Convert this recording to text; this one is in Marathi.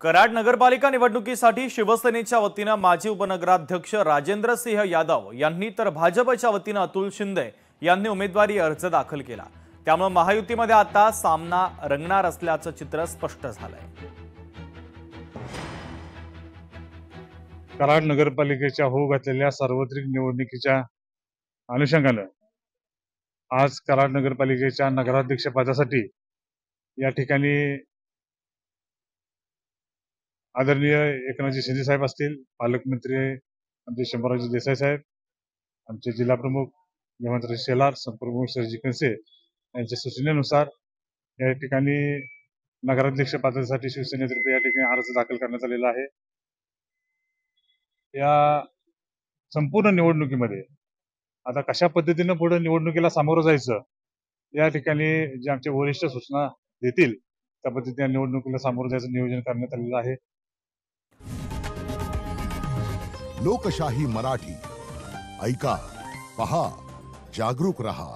कराड नगरपालिका निवडणुकीसाठी शिवसेनेच्या वतीने माजी उपनगराध्यक्ष राजेंद्र सिंह यादव यांनी तर भाजपच्या वतीने अतुल शिंदे यांनी उमेदवारी अर्ज दाखल केला। त्यामुळे महायुतीमध्ये आता सामना रंगणार असल्याचं चित्र स्पष्ट झालंय। कराड नगरपालिकेच्या होऊ घातलेल्या सार्वत्रिक निवडणुकीच्या अनुषंगाने आज कराड नगरपालिकेच्या नगराध्यक्ष पदासाठी या ठिकाणी आदरणीय एकनाथजी शिंदे साहेब असतील, पालकमंत्री आमचे शंभूराज देसाई साहेब, आमचे जिल्हा प्रमुख हेमंतराव शेलार, संप्रमुख सरजी कनसे यांच्या सूचनेनुसार या ठिकाणी नगराध्यक्ष पदासाठी शिवसेनेतर्फे या ठिकाणी अर्ज दाखल करण्यात आलेला आहे। या संपूर्ण निवडणुकीमध्ये आता कशा पद्धतीने पुढे निवडणुकीला सामोरं जायचं या ठिकाणी जे आमचे वरिष्ठ सूचना देतील त्या पद्धतीने निवडणुकीला सामोरं जायचं नियोजन करण्यात आलेलं आहे। लोकशाही मराठी ऐका, पहा, जागरूक रहा।